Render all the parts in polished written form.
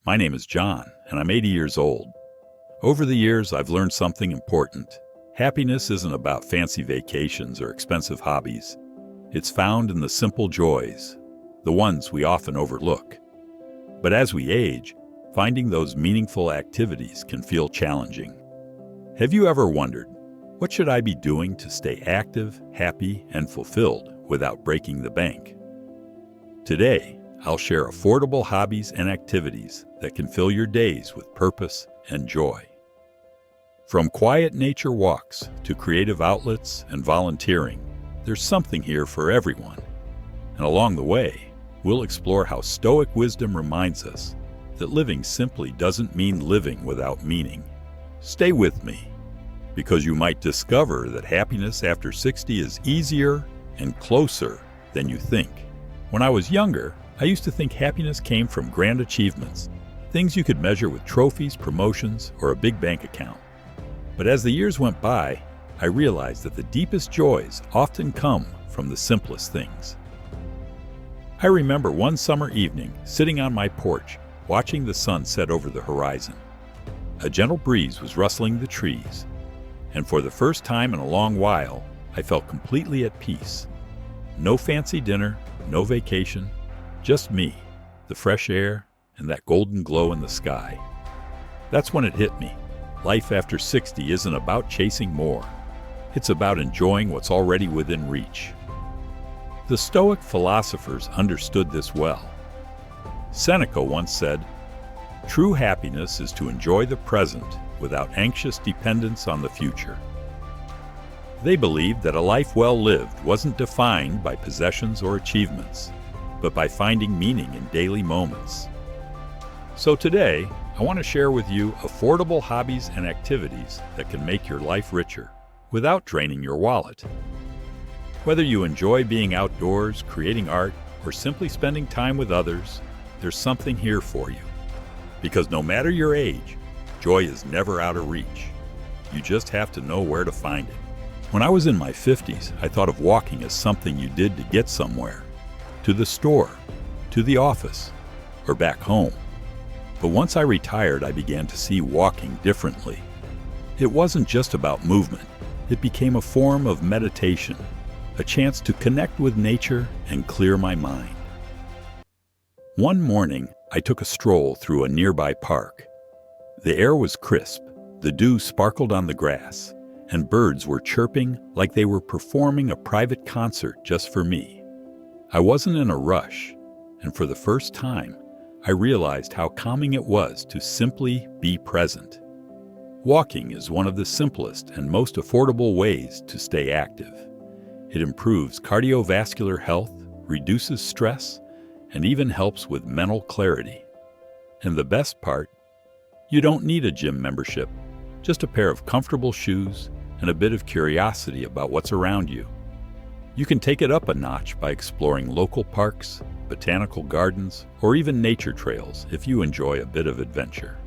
My name is John, and I'm 80 years old. Over the years, I've learned something important. Happiness isn't about fancy vacations or expensive hobbies. It's found in the simple joys, the ones we often overlook. But as we age, finding those meaningful activities can feel challenging. Have you ever wondered, what should I be doing to stay active, happy, and fulfilled without breaking the bank? Today, I'll share affordable hobbies and activities that can fill your days with purpose and joy. From quiet nature walks to creative outlets and volunteering, there's something here for everyone. And along the way, we'll explore how Stoic wisdom reminds us that living simply doesn't mean living without meaning. Stay with me, because you might discover that happiness after 60 is easier and closer than you think. When I was younger, I used to think happiness came from grand achievements, things you could measure with trophies, promotions, or a big bank account. But as the years went by, I realized that the deepest joys often come from the simplest things. I remember one summer evening sitting on my porch, watching the sun set over the horizon. A gentle breeze was rustling the trees, and for the first time in a long while, I felt completely at peace. No fancy dinner, no vacation, just me, the fresh air, and that golden glow in the sky. That's when it hit me. Life after 60 isn't about chasing more. It's about enjoying what's already within reach. The Stoic philosophers understood this well. Seneca once said, "True happiness is to enjoy the present without anxious dependence on the future." They believed that a life well lived wasn't defined by possessions or achievements, but by finding meaning in daily moments. So today, I want to share with you affordable hobbies and activities that can make your life richer without draining your wallet. Whether you enjoy being outdoors, creating art, or simply spending time with others, there's something here for you. Because no matter your age, joy is never out of reach. You just have to know where to find it. When I was in my 50s, I thought of walking as something you did to get somewhere, to the store, to the office, or back home. But once I retired, I began to see walking differently. It wasn't just about movement. It became a form of meditation, a chance to connect with nature and clear my mind. One morning, I took a stroll through a nearby park. The air was crisp, the dew sparkled on the grass, and birds were chirping like they were performing a private concert just for me. I wasn't in a rush, and for the first time, I realized how calming it was to simply be present. Walking is one of the simplest and most affordable ways to stay active. It improves cardiovascular health, reduces stress, and even helps with mental clarity. And the best part, you don't need a gym membership, just a pair of comfortable shoes and a bit of curiosity about what's around you. You can take it up a notch by exploring local parks, botanical gardens, or even nature trails if you enjoy a bit of adventure.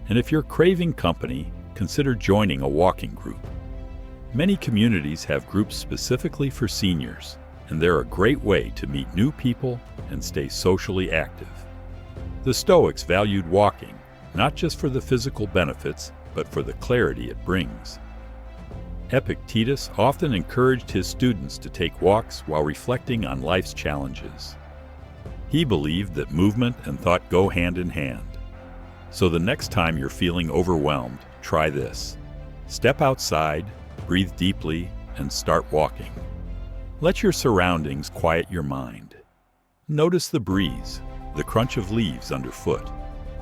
And if you're craving company, consider joining a walking group. Many communities have groups specifically for seniors, and they're a great way to meet new people and stay socially active. The Stoics valued walking, not just for the physical benefits, but for the clarity it brings. Epictetus often encouraged his students to take walks while reflecting on life's challenges. He believed that movement and thought go hand in hand. So the next time you're feeling overwhelmed, try this. Step outside, breathe deeply, and start walking. Let your surroundings quiet your mind. Notice the breeze, the crunch of leaves underfoot,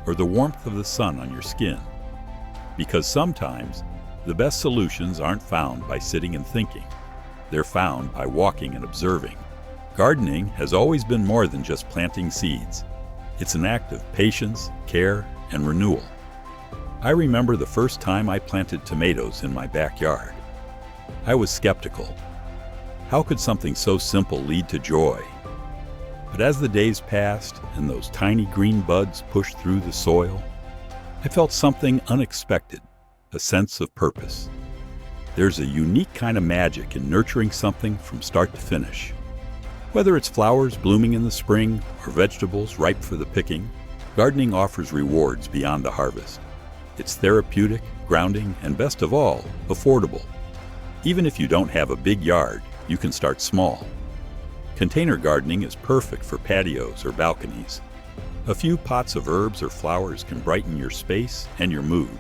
or the warmth of the sun on your skin. Because sometimes, the best solutions aren't found by sitting and thinking. They're found by walking and observing. Gardening has always been more than just planting seeds. It's an act of patience, care, and renewal. I remember the first time I planted tomatoes in my backyard. I was skeptical. How could something so simple lead to joy? But as the days passed and those tiny green buds pushed through the soil, I felt something unexpected, a sense of purpose. There's a unique kind of magic in nurturing something from start to finish. Whether it's flowers blooming in the spring or vegetables ripe for the picking, Gardening offers rewards beyond the harvest. It's therapeutic, grounding, and best of all, affordable. Even if you don't have a big yard, you can start small. Container gardening is perfect for patios or balconies. A few pots of herbs or flowers can brighten your space and your mood.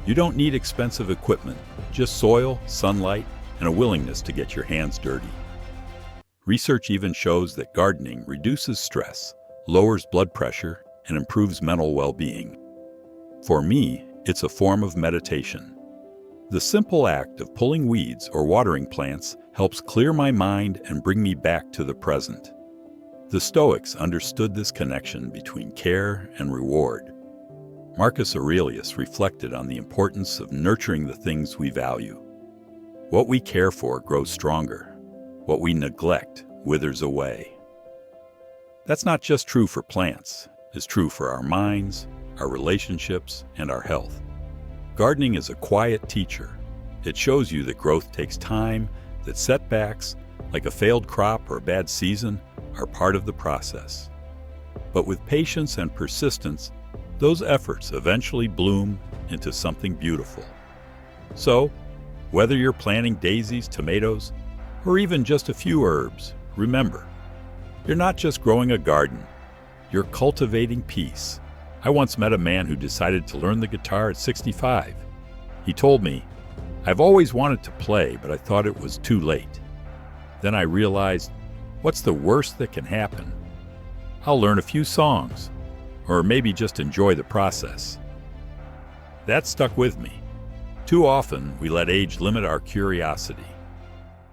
You don't need expensive equipment, just soil, sunlight, and a willingness to get your hands dirty. Research even shows that gardening reduces stress, lowers blood pressure, and improves mental well-being. For me, it's a form of meditation. The simple act of pulling weeds or watering plants helps clear my mind and bring me back to the present. The Stoics understood this connection between care and reward. Marcus Aurelius reflected on the importance of nurturing the things we value. What we care for grows stronger. What we neglect withers away. That's not just true for plants. It's true for our minds, our relationships, and our health. Gardening is a quiet teacher. It shows you that growth takes time, that setbacks, like a failed crop or a bad season, are part of the process. But with patience and persistence, those efforts eventually bloom into something beautiful. So, whether you're planting daisies, tomatoes, or even just a few herbs, remember, you're not just growing a garden, you're cultivating peace. I once met a man who decided to learn the guitar at 65. He told me, "I've always wanted to play, but I thought it was too late." Then I realized, what's the worst that can happen? I'll learn a few songs, or maybe just enjoy the process. That stuck with me. Too often, we let age limit our curiosity.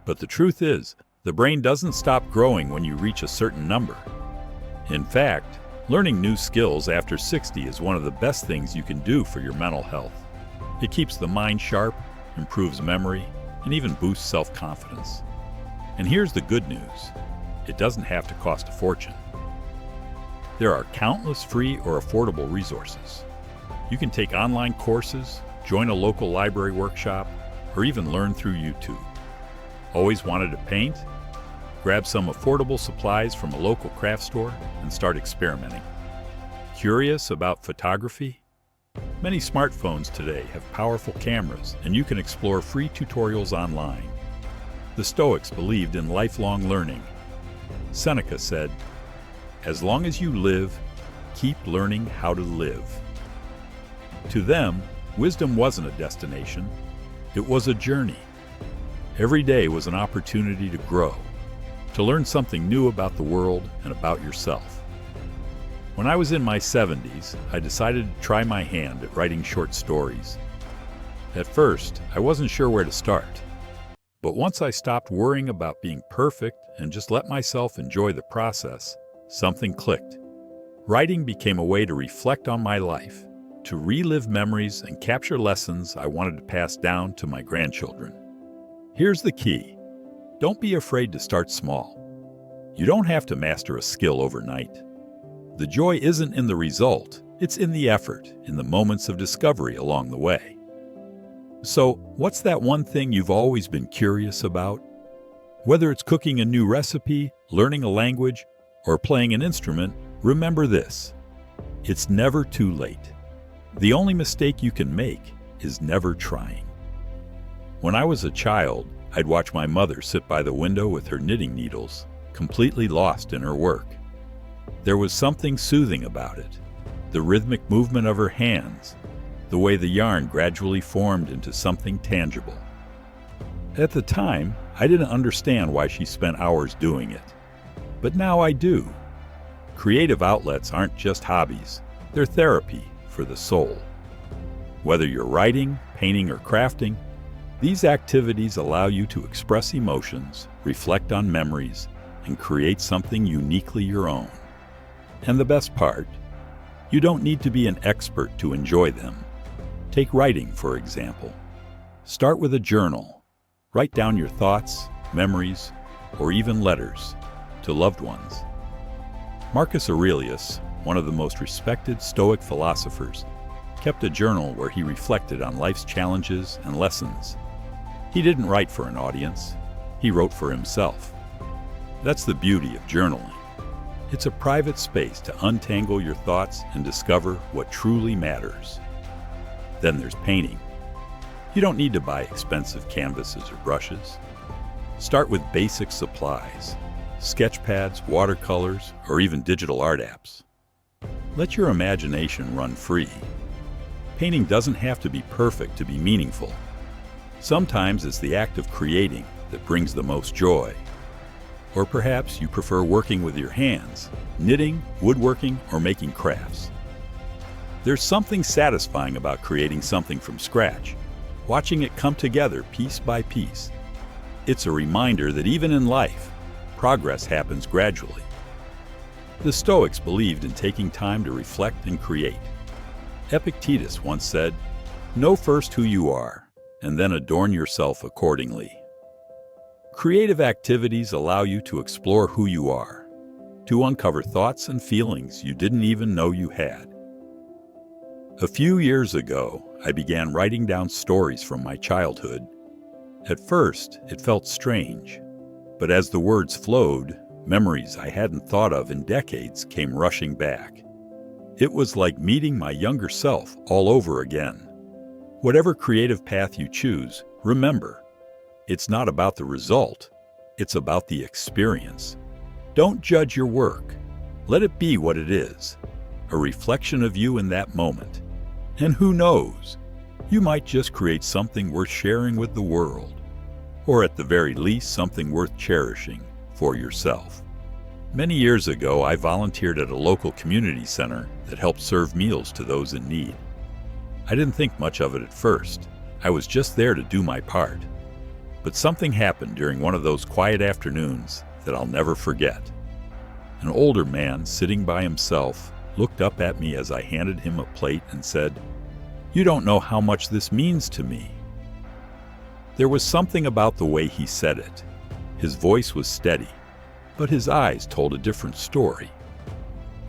But the truth is, the brain doesn't stop growing when you reach a certain number. In fact, learning new skills after 60 is one of the best things you can do for your mental health. It keeps the mind sharp, improves memory, and even boosts self-confidence. And here's the good news. It doesn't have to cost a fortune. There are countless free or affordable resources. You can take online courses, join a local library workshop, or even learn through YouTube. Always wanted to paint? Grab some affordable supplies from a local craft store and start experimenting. Curious about photography? Many smartphones today have powerful cameras, and you can explore free tutorials online. The Stoics believed in lifelong learning. Seneca said, "As long as you live, keep learning how to live." To them, wisdom wasn't a destination, it was a journey. Every day was an opportunity to grow, to learn something new about the world and about yourself. When I was in my 70s, I decided to try my hand at writing short stories. At first, I wasn't sure where to start. But once I stopped worrying about being perfect and just let myself enjoy the process, something clicked. Writing became a way to reflect on my life, to relive memories and capture lessons I wanted to pass down to my grandchildren. Here's the key. Don't be afraid to start small. You don't have to master a skill overnight. The joy isn't in the result, it's in the effort, in the moments of discovery along the way. So, what's that one thing you've always been curious about? Whether it's cooking a new recipe, learning a language, or playing an instrument, remember this. It's never too late. The only mistake you can make is never trying. When I was a child, I'd watch my mother sit by the window with her knitting needles, completely lost in her work. There was something soothing about it. The rhythmic movement of her hands, the way the yarn gradually formed into something tangible. At the time, I didn't understand why she spent hours doing it. But now I do. Creative outlets aren't just hobbies, they're therapy for the soul. Whether you're writing, painting, or crafting, these activities allow you to express emotions, reflect on memories, and create something uniquely your own. And the best part, you don't need to be an expert to enjoy them. Take writing, for example. Start with a journal. Write down your thoughts, memories, or even letters to loved ones. Marcus Aurelius, one of the most respected Stoic philosophers, kept a journal where he reflected on life's challenges and lessons. He didn't write for an audience, he wrote for himself. That's the beauty of journaling. It's a private space to untangle your thoughts and discover what truly matters. Then there's painting. You don't need to buy expensive canvases or brushes. Start with basic supplies, sketch pads, watercolors, or even digital art apps. Let your imagination run free. Painting doesn't have to be perfect to be meaningful. Sometimes it's the act of creating that brings the most joy. Or perhaps you prefer working with your hands, knitting, woodworking, or making crafts. There's something satisfying about creating something from scratch, watching it come together piece by piece. It's a reminder that even in life, progress happens gradually. The Stoics believed in taking time to reflect and create. Epictetus once said, "Know first who you are, and then adorn yourself accordingly." Creative activities allow you to explore who you are, to uncover thoughts and feelings you didn't even know you had. A few years ago, I began writing down stories from my childhood. At first, it felt strange, but as the words flowed, memories I hadn't thought of in decades came rushing back. It was like meeting my younger self all over again. Whatever creative path you choose, remember, it's not about the result, it's about the experience. Don't judge your work. Let it be what it is, a reflection of you in that moment. And who knows, you might just create something worth sharing with the world, or at the very least, something worth cherishing for yourself. Many years ago, I volunteered at a local community center that helped serve meals to those in need. I didn't think much of it at first. I was just there to do my part. But something happened during one of those quiet afternoons that I'll never forget. An older man sitting by himself looked up at me as I handed him a plate and said, "You don't know how much this means to me." There was something about the way he said it. His voice was steady, but his eyes told a different story.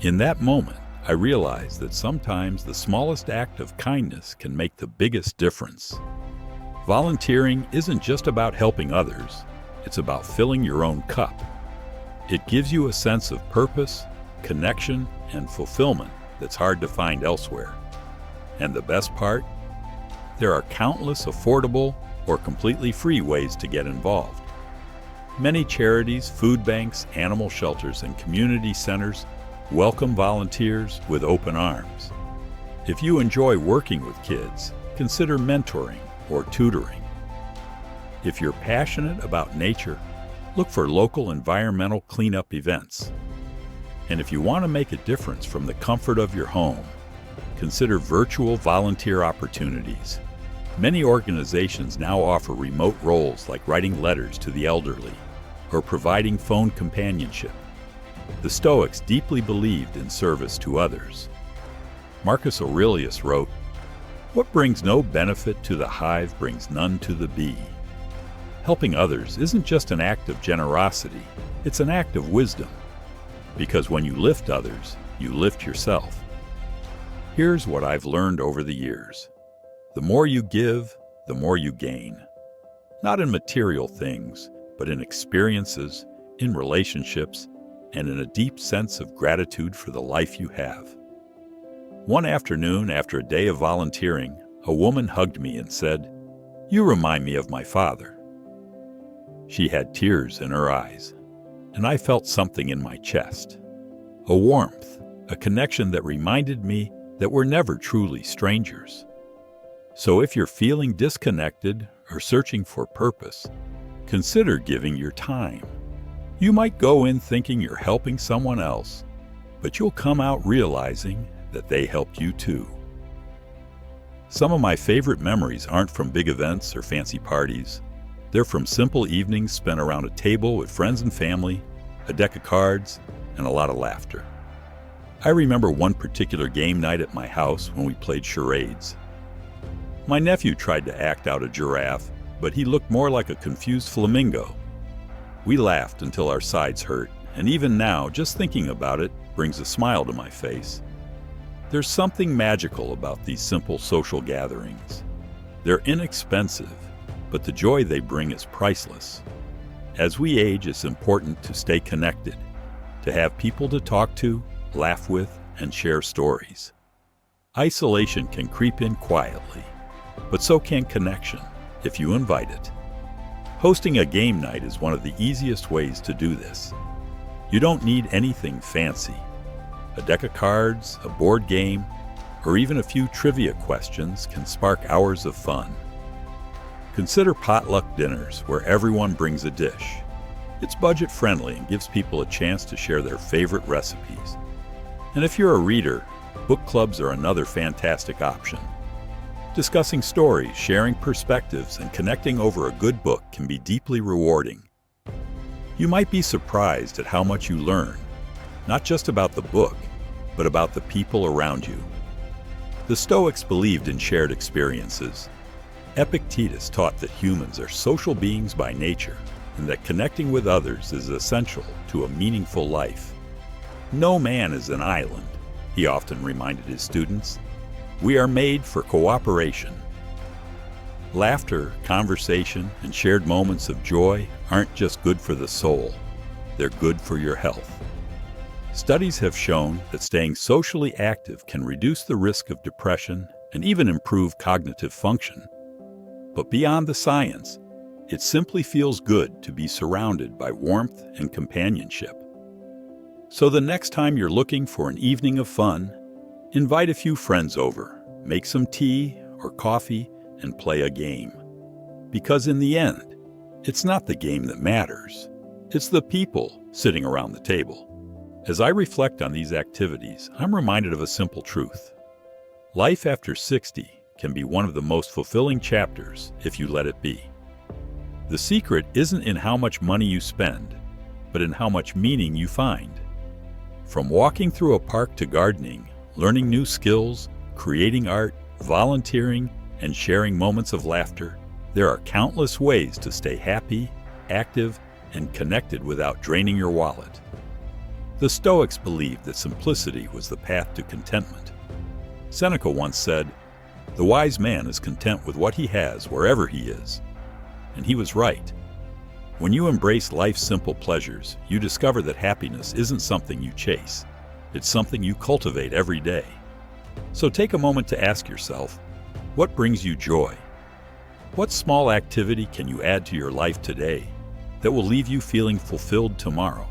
In that moment, I realized that sometimes the smallest act of kindness can make the biggest difference. Volunteering isn't just about helping others, it's about filling your own cup. It gives you a sense of purpose, connection, and fulfillment that's hard to find elsewhere. And the best part? There are countless affordable or completely free ways to get involved. Many charities, food banks, animal shelters, and community centers welcome volunteers with open arms. If you enjoy working with kids, consider mentoring or tutoring. If you're passionate about nature, look for local environmental cleanup events. And if you want to make a difference from the comfort of your home, consider virtual volunteer opportunities. Many organizations now offer remote roles like writing letters to the elderly or providing phone companionship. The Stoics deeply believed in service to others. Marcus Aurelius wrote, "What brings no benefit to the hive brings none to the bee." Helping others isn't just an act of generosity, it's an act of wisdom. Because when you lift others, you lift yourself. Here's what I've learned over the years. The more you give, the more you gain. Not in material things, but in experiences, in relationships, and in a deep sense of gratitude for the life you have. One afternoon, after a day of volunteering, a woman hugged me and said, "You remind me of my father." She had tears in her eyes, and I felt something in my chest. A warmth, a connection that reminded me that we're never truly strangers. So if you're feeling disconnected or searching for purpose, consider giving your time. You might go in thinking you're helping someone else, but you'll come out realizing that they helped you too. Some of my favorite memories aren't from big events or fancy parties. They're from simple evenings spent around a table with friends and family, a deck of cards, and a lot of laughter. I remember one particular game night at my house when we played charades. My nephew tried to act out a giraffe, but he looked more like a confused flamingo. We laughed until our sides hurt, and even now, just thinking about it brings a smile to my face. There's something magical about these simple social gatherings. They're inexpensive, but the joy they bring is priceless. As we age, it's important to stay connected, to have people to talk to, laugh with, and share stories. Isolation can creep in quietly, but so can connection if you invite it. Hosting a game night is one of the easiest ways to do this. You don't need anything fancy. A deck of cards, a board game, or even a few trivia questions can spark hours of fun. Consider potluck dinners where everyone brings a dish. It's budget-friendly and gives people a chance to share their favorite recipes. And if you're a reader, book clubs are another fantastic option. Discussing stories, sharing perspectives, and connecting over a good book can be deeply rewarding. You might be surprised at how much you learn, not just about the book, but about the people around you. The Stoics believed in shared experiences. Epictetus taught that humans are social beings by nature, and that connecting with others is essential to a meaningful life. No man is an island, he often reminded his students. We are made for cooperation. Laughter, conversation, and shared moments of joy aren't just good for the soul, they're good for your health. Studies have shown that staying socially active can reduce the risk of depression and even improve cognitive function. But beyond the science, it simply feels good to be surrounded by warmth and companionship. So the next time you're looking for an evening of fun, invite a few friends over, make some tea or coffee, and play a game. Because in the end, it's not the game that matters, it's the people sitting around the table. As I reflect on these activities, I'm reminded of a simple truth. Life after 60 can be one of the most fulfilling chapters if you let it be. The secret isn't in how much money you spend, but in how much meaning you find. From walking through a park to gardening, learning new skills, creating art, volunteering, and sharing moments of laughter, there are countless ways to stay happy, active, and connected without draining your wallet. The Stoics believed that simplicity was the path to contentment. Seneca once said, "The wise man is content with what he has wherever he is." And he was right. When you embrace life's simple pleasures, you discover that happiness isn't something you chase. It's something you cultivate every day. So take a moment to ask yourself, what brings you joy? What small activity can you add to your life today that will leave you feeling fulfilled tomorrow?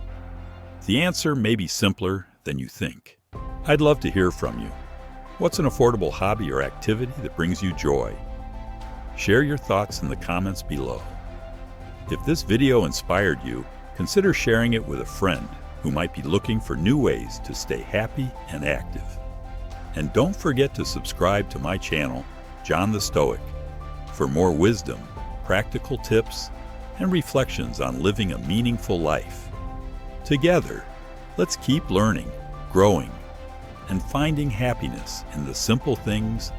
The answer may be simpler than you think. I'd love to hear from you. What's an affordable hobby or activity that brings you joy? Share your thoughts in the comments below. If this video inspired you, consider sharing it with a friend who might be looking for new ways to stay happy and active. And don't forget to subscribe to my channel, John the Stoic, for more wisdom, practical tips, and reflections on living a meaningful life. Together, let's keep learning, growing, and finding happiness in the simple things